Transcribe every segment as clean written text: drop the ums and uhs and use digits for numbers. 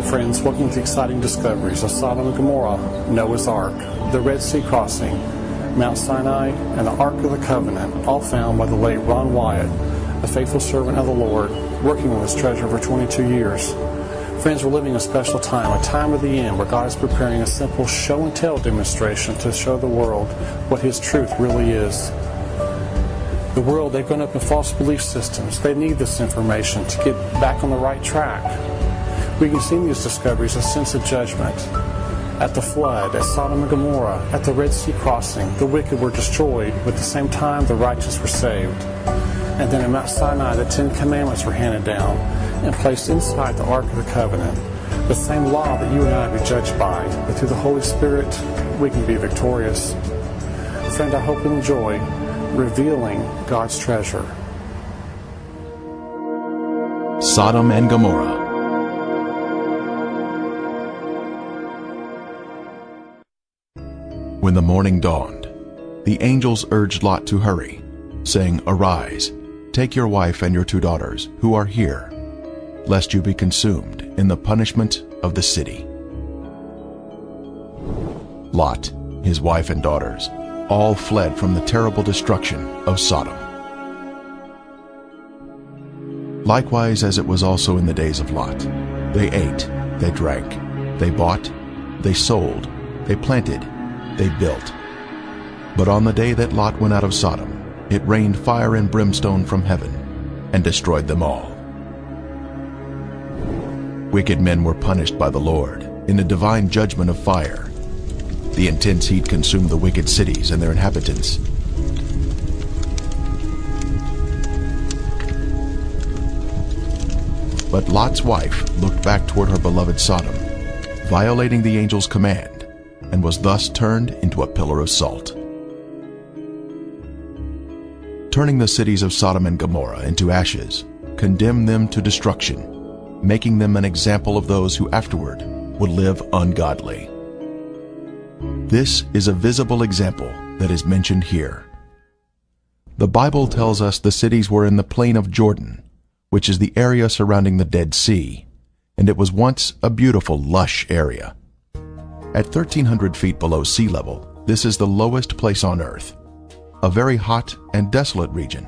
friends, welcome to the exciting discoveries of Sodom and Gomorrah, Noah's Ark, the Red Sea crossing, Mount Sinai, and the Ark of the Covenant, all found by the late Ron Wyatt, a faithful servant of the Lord, working with his treasure for 22 years. Friends, we're living a special time, a time of the end, where God is preparing a simple show-and-tell demonstration to show the world what His truth really is. The world, they've gone up in false belief systems. They need this information to get back on the right track. We can see in these discoveries a sense of judgment. At the flood, at Sodom and Gomorrah, at the Red Sea crossing, the wicked were destroyed, but at the same time the righteous were saved. And then at Mount Sinai, the 10 Commandments were handed down and placed inside the Ark of the Covenant. The same law that you and I be judged by, but through the Holy Spirit, we can be victorious. Friend, I hope you enjoy revealing God's treasure. Sodom and Gomorrah. When the morning dawned, the angels urged Lot to hurry, saying, "Arise, take your wife and your 2 daughters, who are here, lest you be consumed in the punishment of the city." Lot, his wife and daughters, all fled from the terrible destruction of Sodom. Likewise, as it was also in the days of Lot, they ate, they drank, they bought, they sold, they planted, they built. But on the day that Lot went out of Sodom, it rained fire and brimstone from heaven, and destroyed them all. Wicked men were punished by the Lord in a divine judgment of fire. The intense heat consumed the wicked cities and their inhabitants. But Lot's wife looked back toward her beloved Sodom, violating the angel's command, and was thus turned into a pillar of salt. Turning the cities of Sodom and Gomorrah into ashes, condemned them to destruction, making them an example of those who afterward would live ungodly. This is a visible example that is mentioned here. The Bible tells us the cities were in the plain of Jordan, which is the area surrounding the Dead Sea, and it was once a beautiful, lush area. At 1,300 feet below sea level, this is the lowest place on earth, a very hot and desolate region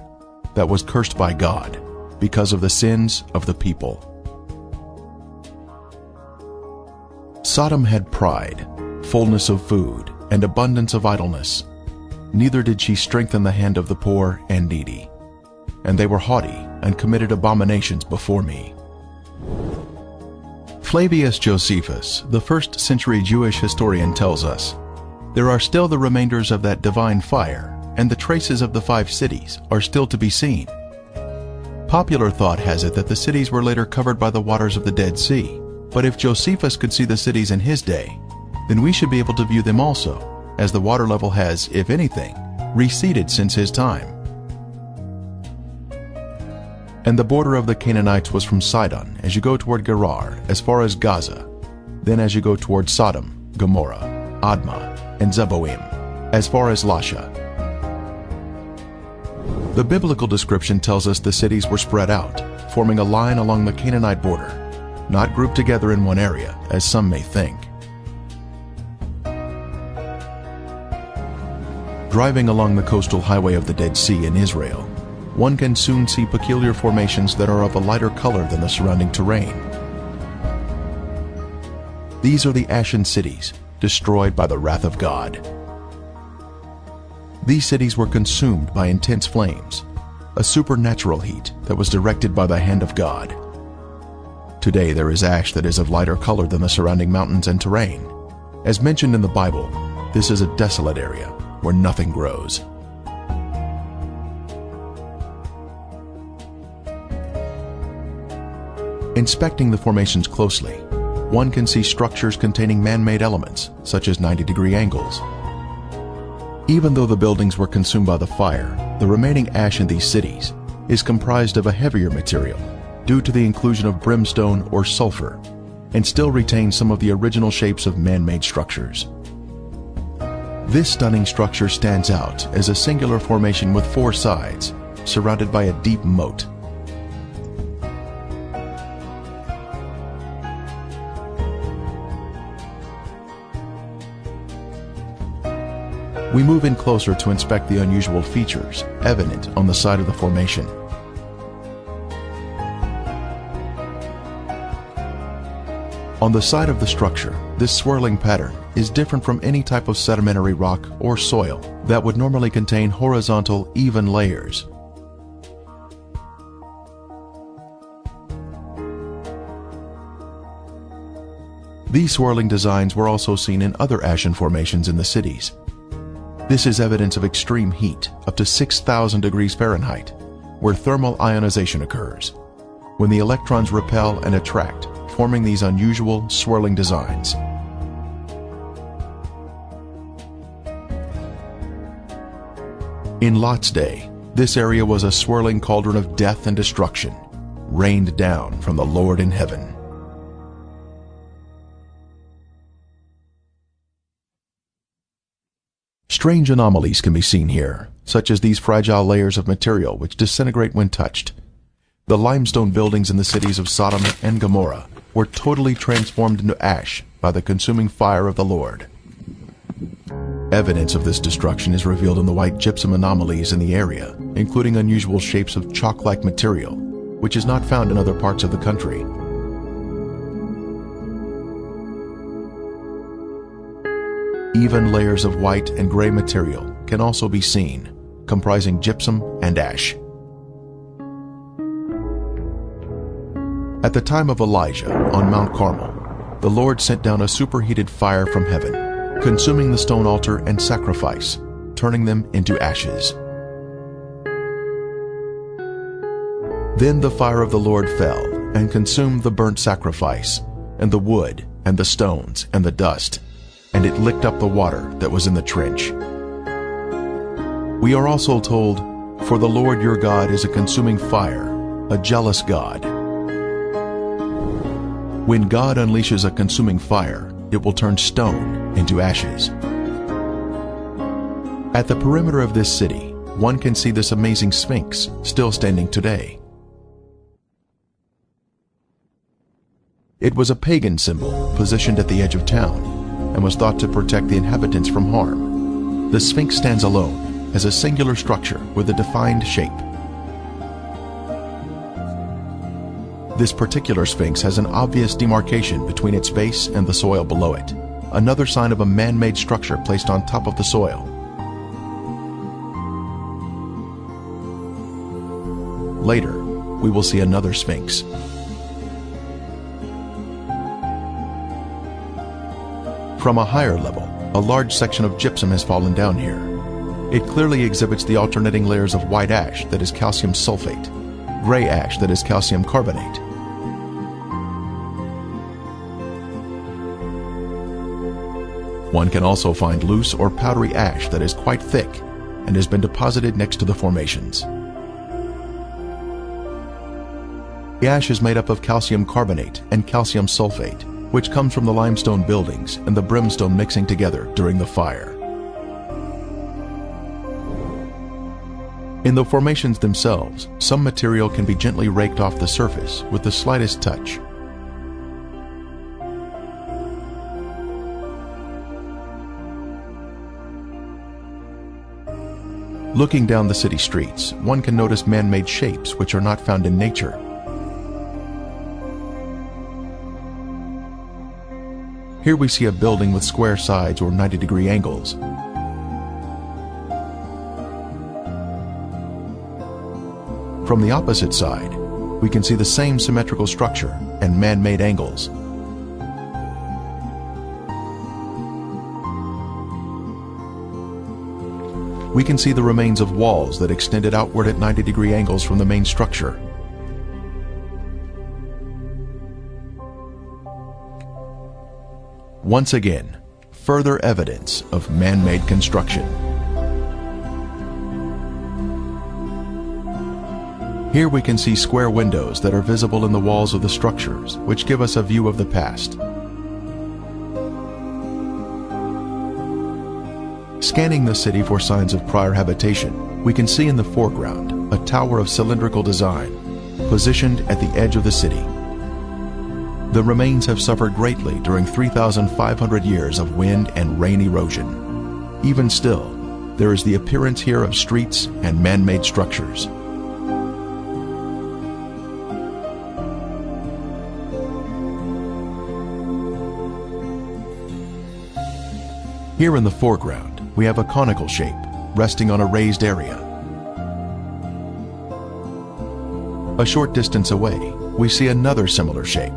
that was cursed by God because of the sins of the people. Sodom had pride, fullness of food, and abundance of idleness. Neither did she strengthen the hand of the poor and needy. And they were haughty and committed abominations before me. Flavius Josephus, the first-century Jewish historian, tells us, "There are still the remainders of that divine fire, and the traces of the 5 cities are still to be seen." Popular thought has it that the cities were later covered by the waters of the Dead Sea, but if Josephus could see the cities in his day, then we should be able to view them also, as the water level has, if anything, receded since his time. And the border of the Canaanites was from Sidon as you go toward Gerar, as far as Gaza, then as you go toward Sodom, Gomorrah, Admah, and Zeboim, as far as Lasha. The biblical description tells us the cities were spread out, forming a line along the Canaanite border, not grouped together in one area, as some may think. Driving along the coastal highway of the Dead Sea in Israel, one can soon see peculiar formations that are of a lighter color than the surrounding terrain. These are the ashen cities, destroyed by the wrath of God. These cities were consumed by intense flames, a supernatural heat that was directed by the hand of God. Today there is ash that is of lighter color than the surrounding mountains and terrain. As mentioned in the Bible, this is a desolate area where nothing grows. Inspecting the formations closely, one can see structures containing man-made elements, such as 90-degree angles. Even though the buildings were consumed by the fire, the remaining ash in these cities is comprised of a heavier material due to the inclusion of brimstone or sulfur, and still retains some of the original shapes of man-made structures. This stunning structure stands out as a singular formation with 4 sides, surrounded by a deep moat. We move in closer to inspect the unusual features evident on the side of the formation. On the side of the structure, this swirling pattern is different from any type of sedimentary rock or soil that would normally contain horizontal, even layers. These swirling designs were also seen in other ashen formations in the cities. This is evidence of extreme heat, up to 6,000 degrees Fahrenheit, where thermal ionization occurs, when the electrons repel and attract, forming these unusual swirling designs. In Lot's day, this area was a swirling cauldron of death and destruction, rained down from the Lord in heaven. Strange anomalies can be seen here, such as these fragile layers of material which disintegrate when touched. The limestone buildings in the cities of Sodom and Gomorrah were totally transformed into ash by the consuming fire of the Lord. Evidence of this destruction is revealed in the white gypsum anomalies in the area, including unusual shapes of chalk-like material, which is not found in other parts of the country. Even layers of white and gray material can also be seen, comprising gypsum and ash. At the time of Elijah on Mount Carmel, the Lord sent down a superheated fire from heaven, consuming the stone altar and sacrifice, turning them into ashes. Then the fire of the Lord fell and consumed the burnt sacrifice, and the wood, and the stones, and the dust, and it licked up the water that was in the trench. We are also told, "For the Lord your God is a consuming fire, a jealous God." When God unleashes a consuming fire, it will turn stone into ashes. At the perimeter of this city, one can see this amazing Sphinx still standing today. It was a pagan symbol positioned at the edge of town and was thought to protect the inhabitants from harm. The Sphinx stands alone as a singular structure with a defined shape. This particular Sphinx has an obvious demarcation between its base and the soil below it, another sign of a man-made structure placed on top of the soil. Later, we will see another Sphinx. From a higher level, a large section of gypsum has fallen down here. It clearly exhibits the alternating layers of white ash that is calcium sulfate, gray ash that is calcium carbonate. One can also find loose or powdery ash that is quite thick and has been deposited next to the formations. The ash is made up of calcium carbonate and calcium sulfate, which comes from the limestone buildings and the brimstone mixing together during the fire. In the formations themselves, some material can be gently raked off the surface with the slightest touch. Looking down the city streets, one can notice man-made shapes which are not found in nature. Here we see a building with square sides or 90-degree angles. From the opposite side, we can see the same symmetrical structure and man-made angles. We can see the remains of walls that extended outward at 90-degree angles from the main structure. Once again, further evidence of man-made construction. Here we can see square windows that are visible in the walls of the structures, which give us a view of the past. Scanning the city for signs of prior habitation, we can see in the foreground a tower of cylindrical design, positioned at the edge of the city. The remains have suffered greatly during 3,500 years of wind and rain erosion. Even still, there is the appearance here of streets and man-made structures. Here in the foreground, we have a conical shape, resting on a raised area. A short distance away, we see another similar shape.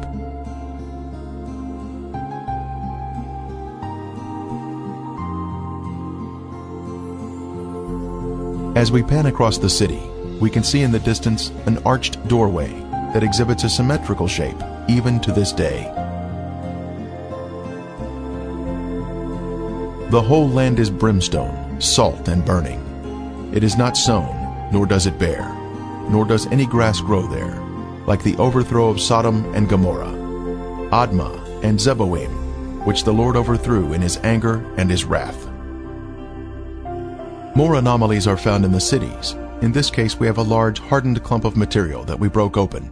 As we pan across the city, we can see in the distance an arched doorway that exhibits a symmetrical shape, even to this day. The whole land is brimstone, salt and burning. It is not sown, nor does it bear, nor does any grass grow there, like the overthrow of Sodom and Gomorrah, Admah and Zeboim, which the Lord overthrew in his anger and his wrath. More anomalies are found in the cities. In this case, we have a large hardened clump of material that we broke open,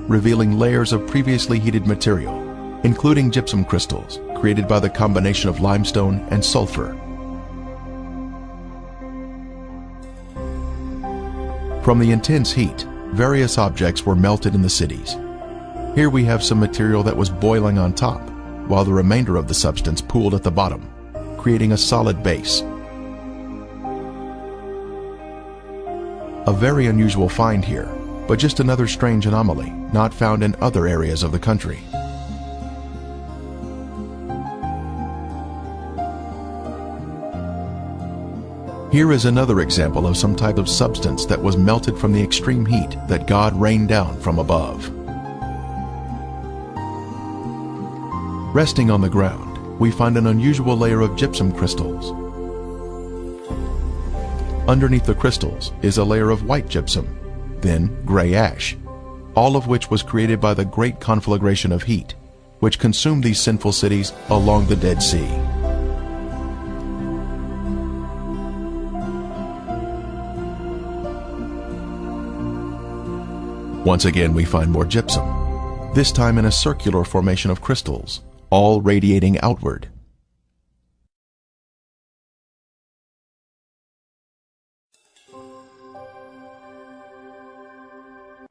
revealing layers of previously heated material, including gypsum crystals, created by the combination of limestone and sulfur. From the intense heat, various objects were melted in the cities. Here we have some material that was boiling on top, while the remainder of the substance pooled at the bottom, creating a solid base. A very unusual find here, but just another strange anomaly not found in other areas of the country. Here is another example of some type of substance that was melted from the extreme heat that God rained down from above. Resting on the ground, we find an unusual layer of gypsum crystals. Underneath the crystals is a layer of white gypsum, then gray ash, all of which was created by the great conflagration of heat, which consumed these sinful cities along the Dead Sea. Once again, we find more gypsum, this time in a circular formation of crystals, all radiating outward.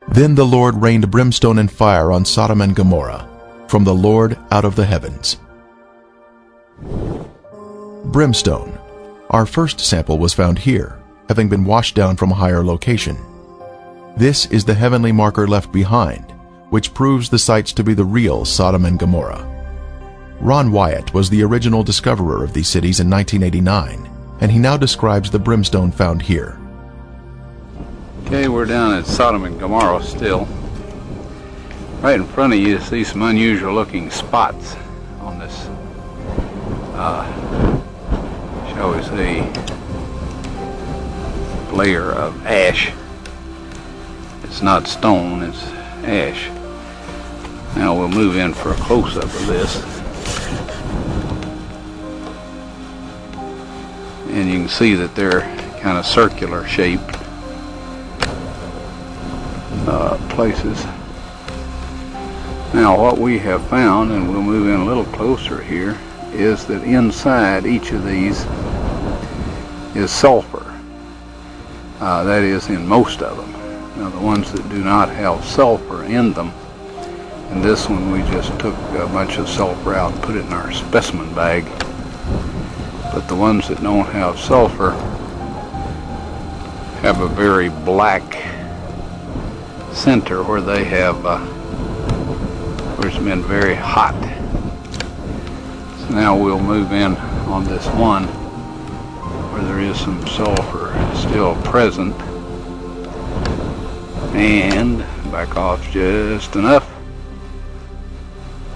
Then the Lord rained brimstone and fire on Sodom and Gomorrah, from the Lord out of the heavens. Brimstone. Our first sample was found here, having been washed down from a higher location. This is the heavenly marker left behind, which proves the sites to be the real Sodom and Gomorrah. Wyatt was the original discoverer of these cities in 1989, and he now describes the brimstone found here. Okay, we're down at Sodom and Gomorrah still. Right in front of you see some unusual looking spots on this, shall we say, layer of ash. It's not stone, it's ash. Now we'll move in for a close-up of this. And you can see that they're kind of circular shaped places. Now what we have found, and we'll move in a little closer here, is that inside each of these is sulfur. That is in most of them. Now the ones that do not have sulfur in them, and this one we just took a bunch of sulfur out and put it in our specimen bag. But the ones that don't have sulfur have a very black center where they have where it's been very hot. So now we'll move in on this one where there is some sulfur still present, and back off just enough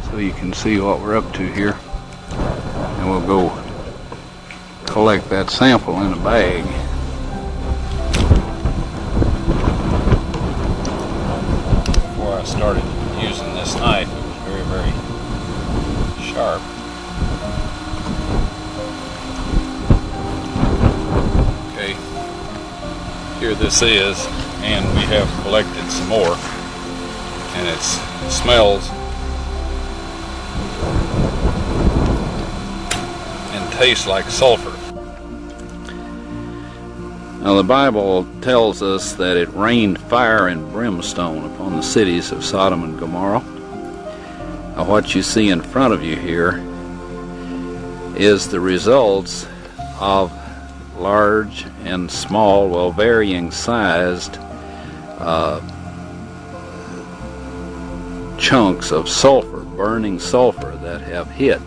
so you can see what we're up to here, and we'll go collect that sample in a bag. Before I started using this knife, it was very, very sharp. Okay, here this is, and we have collected some more, and it smells and tastes like sulfur. Now the Bible tells us that it rained fire and brimstone upon the cities of Sodom and Gomorrah. Now what you see in front of you here is the results of large and small, well, varying sized chunks of sulfur, burning sulfur that have hit.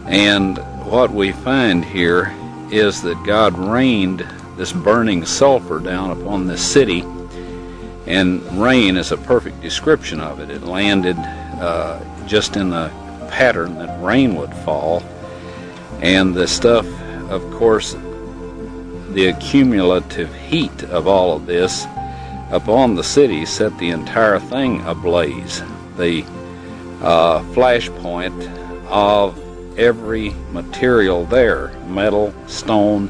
And what we find here is that God rained this burning sulfur down upon this city, and rain is a perfect description of it. It landed just in the pattern that rain would fall, and the stuff, of course, the accumulative heat of all of this upon the city set the entire thing ablaze. The flashpoint of every material there, metal, stone,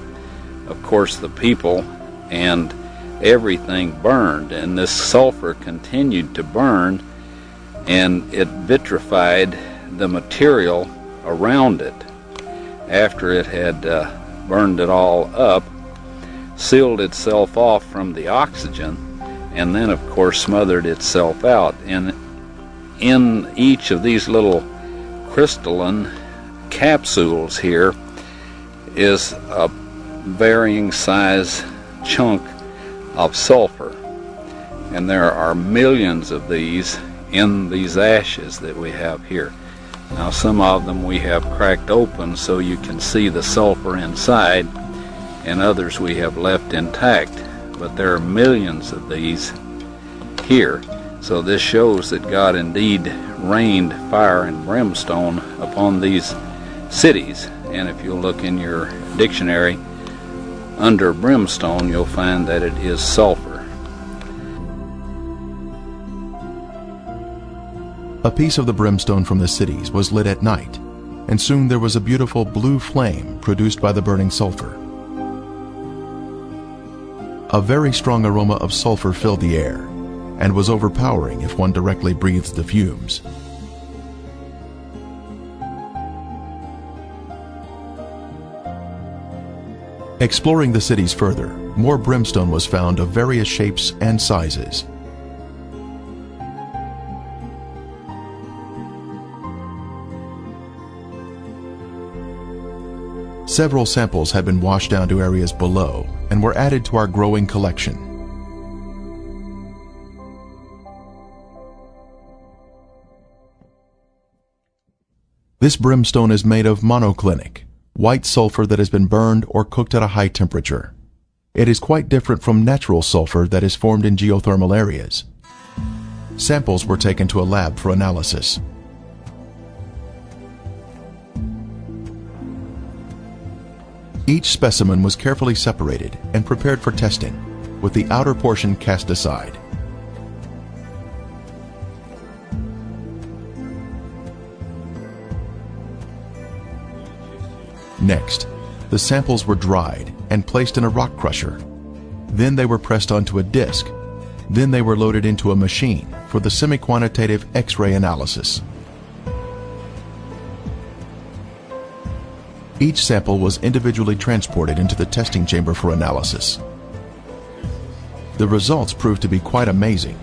of course the people, and everything burned, and this sulfur continued to burn, and it vitrified the material around it. After it had burned it all up, sealed itself off from the oxygen, and then of course smothered itself out. And in each of these little crystalline capsules here is a varying size chunk of sulfur, and there are millions of these in these ashes that we have here. Now some of them we have cracked open so you can see the sulfur inside, and others we have left intact, but there are millions of these here. So this shows that God indeed rained fire and brimstone upon these cities. And if you look in your dictionary under brimstone, you'll find that it is sulfur. A piece of the brimstone from the cities was lit at night, and soon there was a beautiful blue flame produced by the burning sulfur. A very strong aroma of sulfur filled the air, and was overpowering if one directly breathed the fumes. Exploring the cities further, more brimstone was found of various shapes and sizes. Several samples had been washed down to areas below and were added to our growing collection. This brimstone is made of monoclinic, white sulfur that has been burned or cooked at a high temperature. It is quite different from natural sulfur that is formed in geothermal areas. Samples were taken to a lab for analysis. Each specimen was carefully separated and prepared for testing, with the outer portion cast aside. Next, the samples were dried and placed in a rock crusher. Then they were pressed onto a disc. Then they were loaded into a machine for the semi-quantitative X-ray analysis. Each sample was individually transported into the testing chamber for analysis. The results proved to be quite amazing.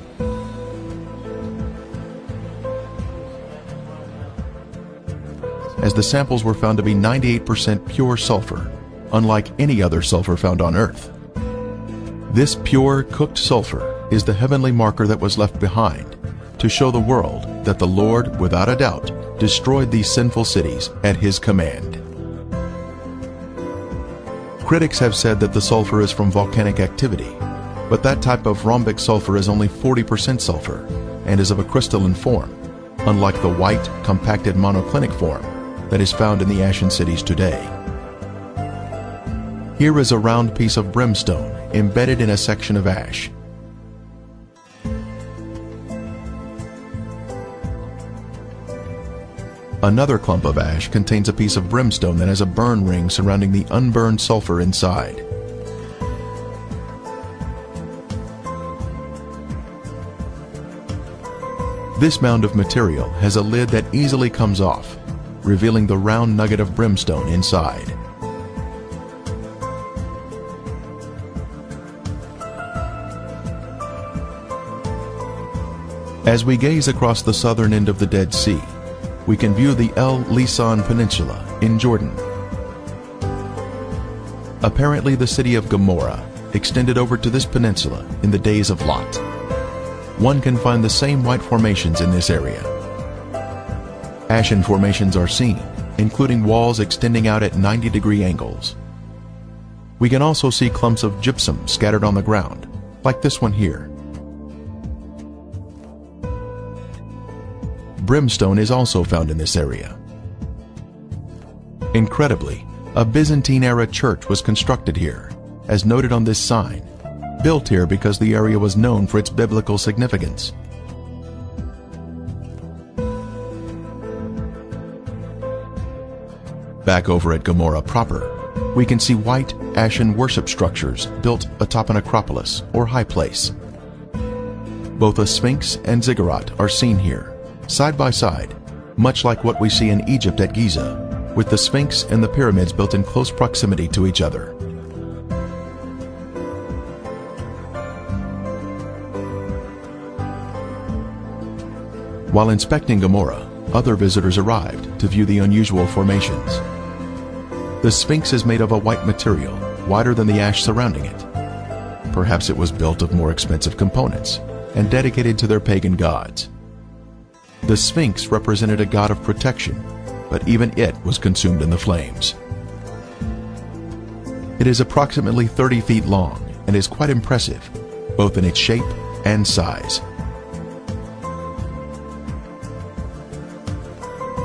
As the samples were found to be 98% pure sulfur, unlike any other sulfur found on Earth. This pure, cooked sulfur is the heavenly marker that was left behind to show the world that the Lord, without a doubt, destroyed these sinful cities at His command. Critics have said that the sulfur is from volcanic activity, but that type of rhombic sulfur is only 40% sulfur and is of a crystalline form, unlike the white, compacted monoclinic form that is found in the ashen cities today. Here is a round piece of brimstone embedded in a section of ash. Another clump of ash contains a piece of brimstone that has a burn ring surrounding the unburned sulfur inside. This mound of material has a lid that easily comes off, revealing the round nugget of brimstone inside. As we gaze across the southern end of the Dead Sea, we can view the El Lisan Peninsula in Jordan. Apparently the city of Gomorra extended over to this peninsula in the days of Lot. One can find the same white formations in this area. Ashen formations are seen, including walls extending out at 90-degree angles. We can also see clumps of gypsum scattered on the ground, like this one here. Brimstone is also found in this area. Incredibly, a Byzantine-era church was constructed here, as noted on this sign, built here because the area was known for its biblical significance. Back over at Gomorrah proper, we can see white, ashen worship structures built atop an acropolis or high place. Both a sphinx and ziggurat are seen here, side by side, much like what we see in Egypt at Giza, with the Sphinx and the pyramids built in close proximity to each other. While inspecting Gomorrah, other visitors arrived to view the unusual formations. The Sphinx is made of a white material, whiter than the ash surrounding it. Perhaps it was built of more expensive components and dedicated to their pagan gods. The Sphinx represented a god of protection, but even it was consumed in the flames. It is approximately 30 feet long and is quite impressive, both in its shape and size.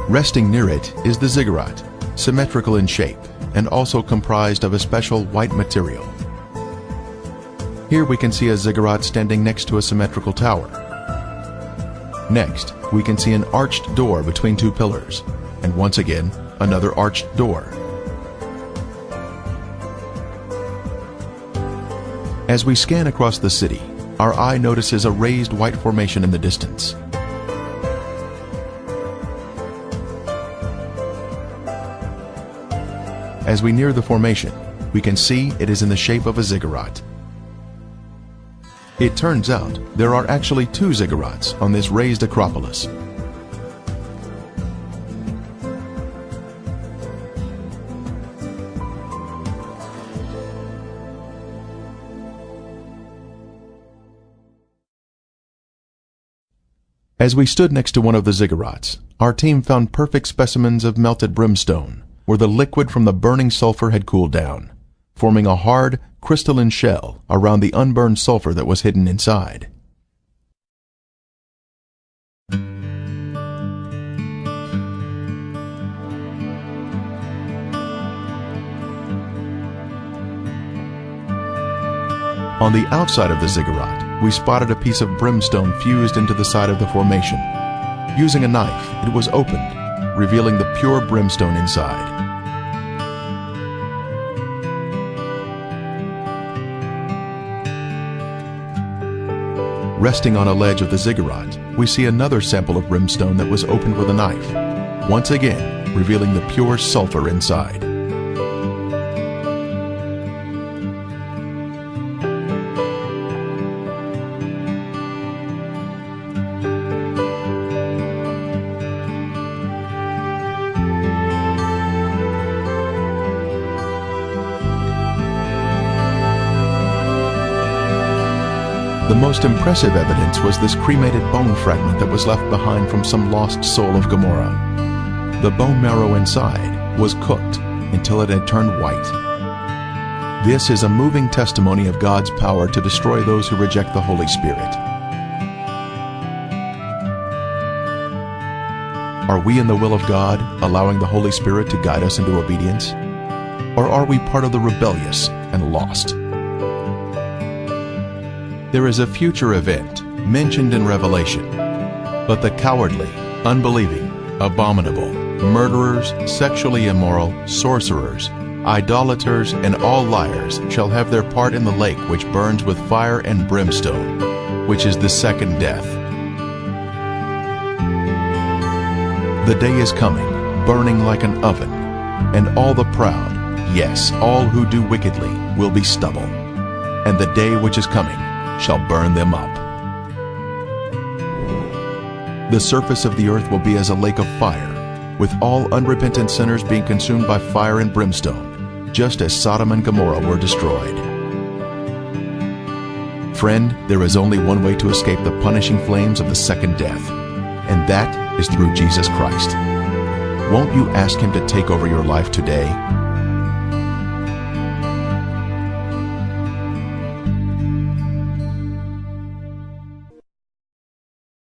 Resting near it is the ziggurat, symmetrical in shape and also comprised of a special white material. Here we can see a ziggurat standing next to a symmetrical tower. Next, we can see an arched door between two pillars, and once again, another arched door. As we scan across the city, our eye notices a raised white formation in the distance. As we near the formation, we can see it is in the shape of a ziggurat. It turns out there are actually two ziggurats on this raised acropolis. As we stood next to one of the ziggurats, our team found perfect specimens of melted brimstone, where the liquid from the burning sulfur had cooled down, forming a hard, crystalline shell around the unburned sulfur that was hidden inside. On the outside of the ziggurat, we spotted a piece of brimstone fused into the side of the formation. Using a knife, it was opened, revealing the pure brimstone inside. Resting on a ledge of the ziggurat, we see another sample of brimstone that was opened with a knife, once again revealing the pure sulfur inside. The most impressive evidence was this cremated bone fragment that was left behind from some lost soul of Gomorrah. The bone marrow inside was cooked until it had turned white. This is a moving testimony of God's power to destroy those who reject the Holy Spirit. Are we in the will of God, allowing the Holy Spirit to guide us into obedience? Or are we part of the rebellious and lost? There is a future event mentioned in Revelation, but the cowardly, unbelieving, abominable, murderers, sexually immoral, sorcerers, idolaters, and all liars shall have their part in the lake which burns with fire and brimstone, which is the second death. The day is coming, burning like an oven, and all the proud, yes, all who do wickedly, will be stubble, and the day which is coming shall burn them up. The surface of the earth will be as a lake of fire, with all unrepentant sinners being consumed by fire and brimstone, just as Sodom and Gomorrah were destroyed. Friend, there is only one way to escape the punishing flames of the second death, and that is through Jesus Christ. Won't you ask Him to take over your life today?